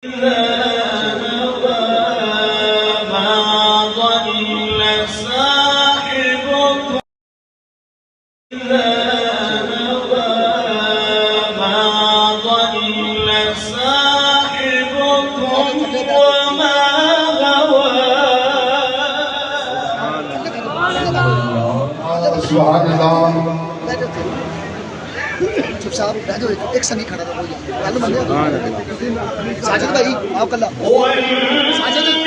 إذا نوى ما ضل صاحبكم إذا نوى ما ضل صاحبكم وما غوى. سبحان الله. चुप साहब रह जाओ, एक संग ही खड़ा था कोई मालूम है। साजिद भाई आप कल्ला साजिद سبحان الله الله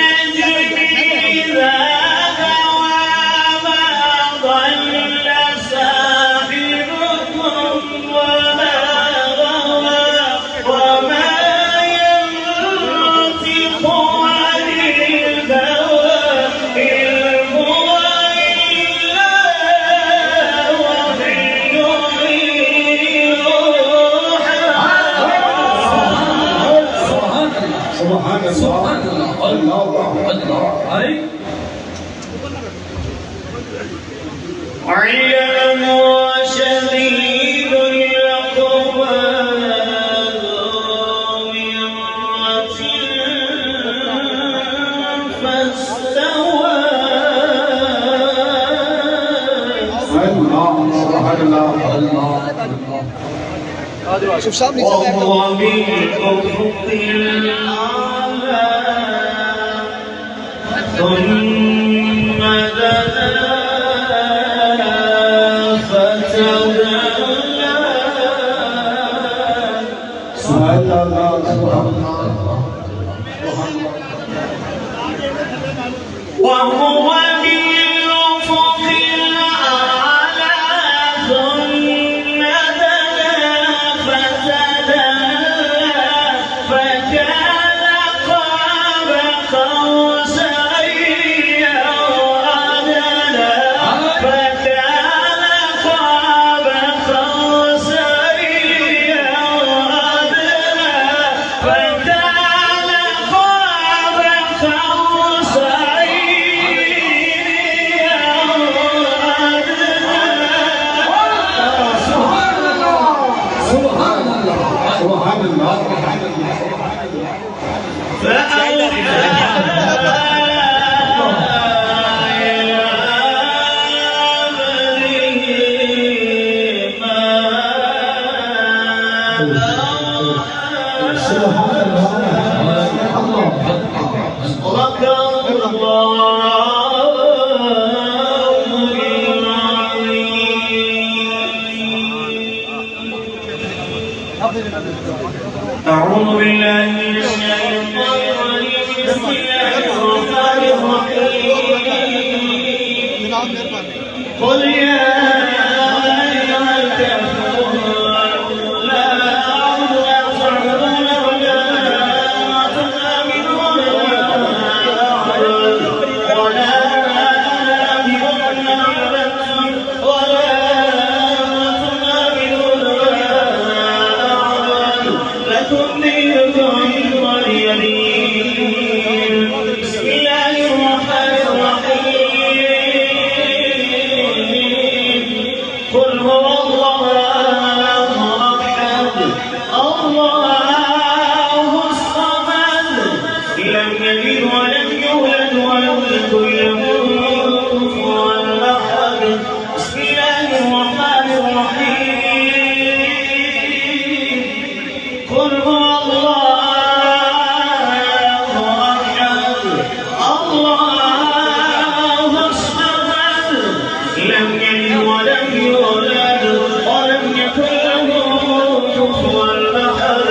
علم شديد القوى ذو مرة فاستوى. سبحان الله. شوف साहब नीचे बैठ وهو بالأفق الأعلى ثم دنا فتدلى. سبحان الله. وهو بالأفق الأعلى ثم دنا فتدلى فكان قاب قوسين أو أدنى فكان قاب قوسين أو أدنى فكان قاب قوسين أو أدنى. سبحان الله. أعوذ بالله من الشيطان الرجيم. بسم الله الرحمن الرحيم. قل يا أيها الكافرون لا أعبد ما تعبدون ولا أنتم عابدون ما أعبد ولا أنا عابد ما عبدتم ولا أنتم عابدون ما أعبد لكم دينكم ولي دين. بسم الله الرحمن الرحيم. قل هو الله أحد الله الصمد لم يلد ولم يولد ولم يكن له كفوا أحد. بسم الله الرحمن الرحيم. قل هو الله أحد الله الصمد لم يلد ولم يولد ولم يكن له كفوا أحد.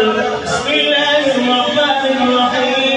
بسم الله الرحمن الرحيم.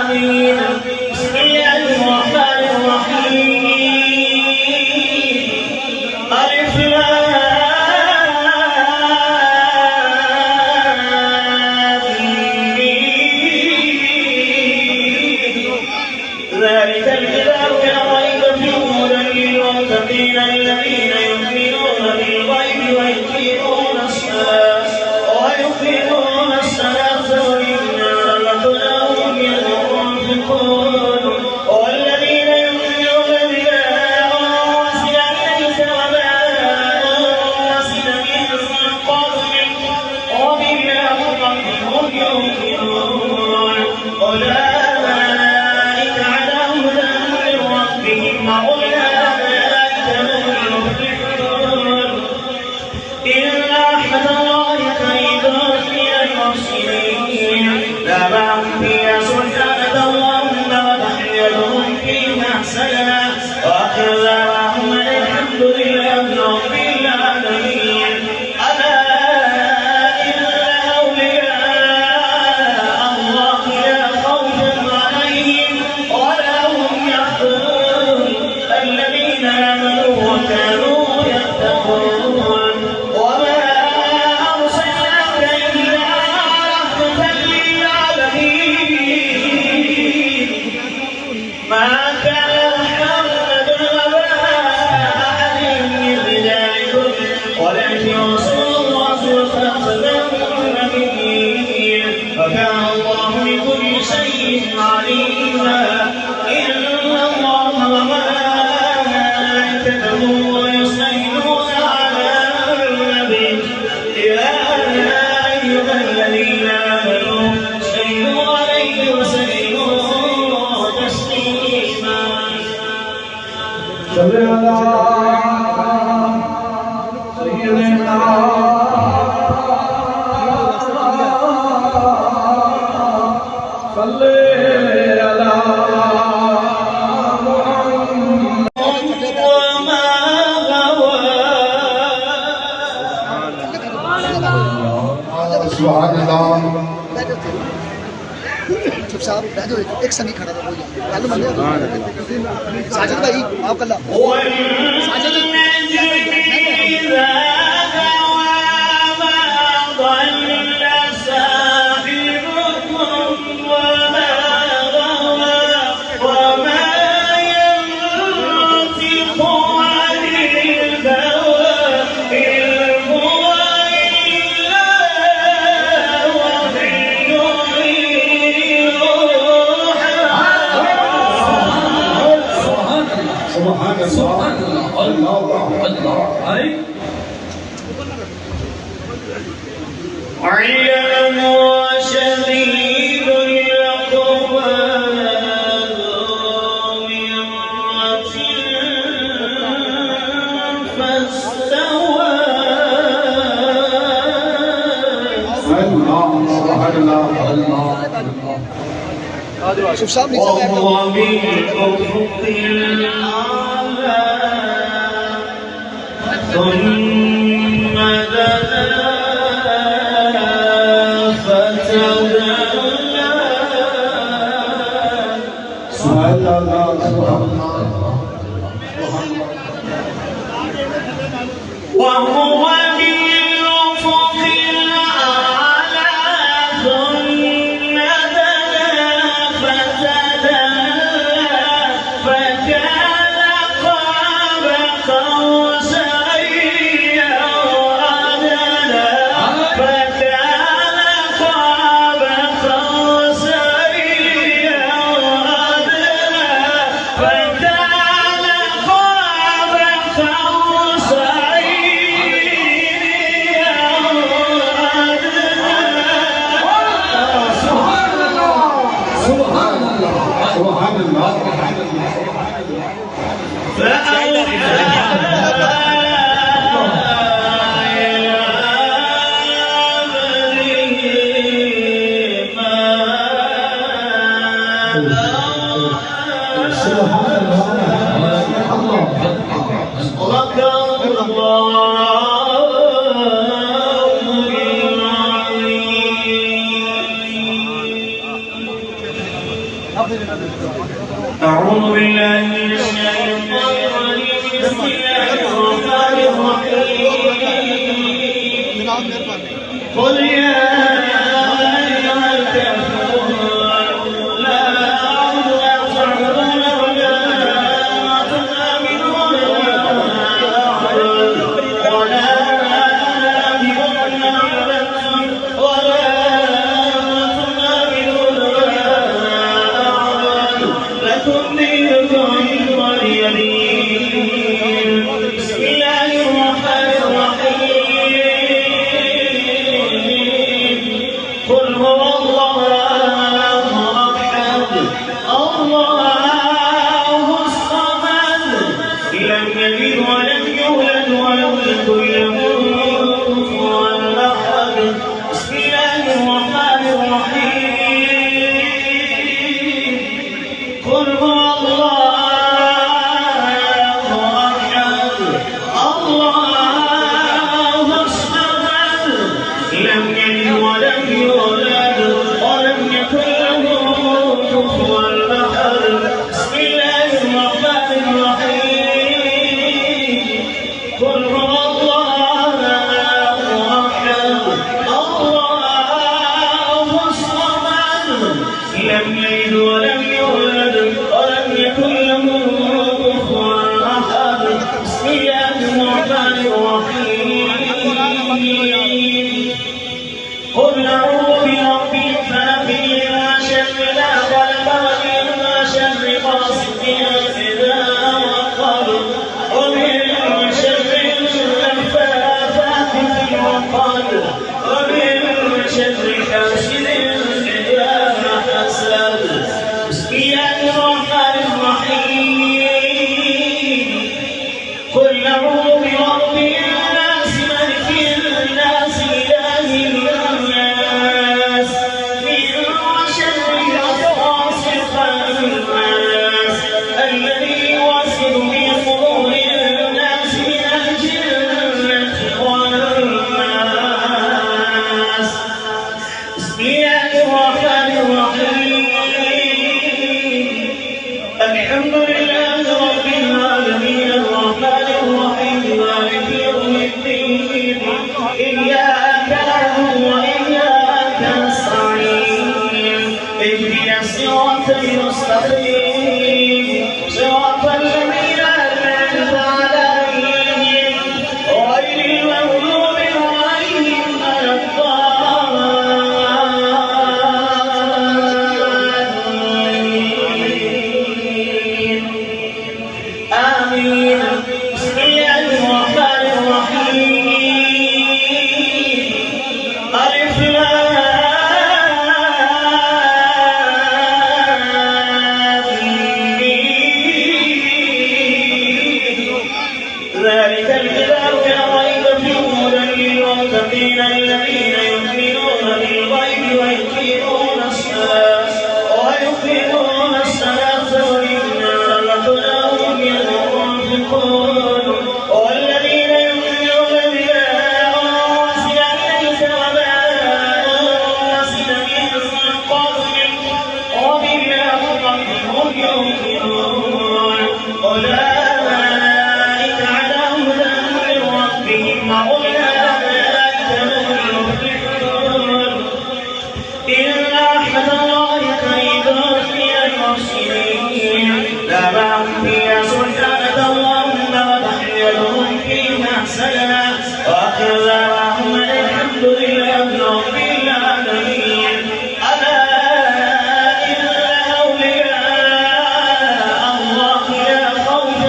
آمين. بسم الله الرحمن الرحيم. ألف ذلك الكتاب لا ريب فيه هدى للمتقين الذين يؤمنون بالغيب ويقيمون الصلاة ومما رزقناهم ينفقون والذين يؤمنون بما أنزل إليك وما أنزل من قبلك وبالآخرة هم يوقنون أولئك على هدى من ربهم وأولئك هم المفلحون. إن رحمة الله قريب من المحسنين. لا معهم فيها سبحانك اللهم وتحيتهم فيها حسنا وآخر دعواهم أن الحمد لله رب العالمين. ألا إن أولياء الله لا خوف عليهم ولا هم يحزنون الذين آمنوا وكانوا يتقون. وما أرسلناك إلا رحمة للعالمين. ما كان محمد أبا أحد من رجالكم ولكن رسول الله وخاتم النبيين وكان الله بكل شيء عليما. إن الله وملائكته يصلون على النبي يا أيها الذين آمنوا صلوا عليه وسلموا تسليما. صل على سيدنا صل على وما غوى. سبحان الله. चुप साहब बैठ जाओ एक संग ही खड़ा था कोई कल बंद साजिद भाई आप कल साजिद سبحان الله. الله علم شديد القوى ذو مرة فاستوى. سبحان الله. चुप साहब नीचे बैठ जाओ وهو بالأفق الأعلى ثم دنا فتدلى. سبحان الله. وهو بالأفق الأعلى ثم دنا فتدلى فكان قاب قوسين أو أدنى. فكان قاب قوسين أو أدنى. فكان قاب سبحان الله. أعوذ بالله من الشيطان الرجيم بسم الله الرحمن الرحيم قل يا أيها الكافرون لا أعبد ما تعبدون ولا أنتم عابدون ما أعبد ولا أنا عابد ما عبدتم ولا أنتم عابدون ما أعبد لكم دينكم ولي دين. بسم الله الرحمن الرحيم قل هو الله أحد الله الصمد لم يلد ولم يولد ولم يكن له كفوا أحد. بسم الله الرحمن الرحيم قل هو الله أحد الله الصمد لم يلد ولم يولد ولم يكن له كفوا أحد. بسم الله الرحمن الرحيم قل هو الله أحد الله الصمد لم يلد ولم يولد ولم يكن له كفوا أحد. بسم الله الرحمن الرحيم قل أعوذ برب الفلق من شر ما خلق ومن شر غاسق إذا وقب ومن شر النفاثات في العقد ومن شر حاسد إذا حسد. بسم الله الرحمن الرحيم قل أعوذ برب الناس ملك الناس إله الناس من شر الوسواس الخناس الذي يوسوس في صدور الناس من الجنة والناس. بسم الله الرحمن الرحيم الحمد لله رب العالمين الرحمن الرحيم مالك يوم الدين إياك نعبد وإياك نستعين اهدنا الصراط المستقيم صراط الذين أنعمت عليهم غير المغضوب عليهم ولا الضالين آمين. بسم الله الرحمن الرحيم ألف لام ميم ذلك الكتاب لا ريب فيه هدى للمتقين الذين يؤمنون بالغيب ويقيمون الصلاة ومما رزقناهم ينفقون والذين يؤمنون بما أنزل إليك وما أنزل من قبلك وبالآخرة هم يوقنون أولئك على هدى من ربهم وأولئك هم المفلحون. إن رحمة الله قريب من المحسنين لا فيها سبحانك اللهم وتحيتهم فيها سلام وآخر دعواهم الحمد لله رب العالمين. ألا إن أولياء الله لا خوف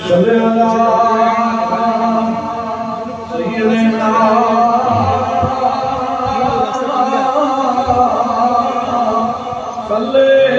صلی سیدنا صلی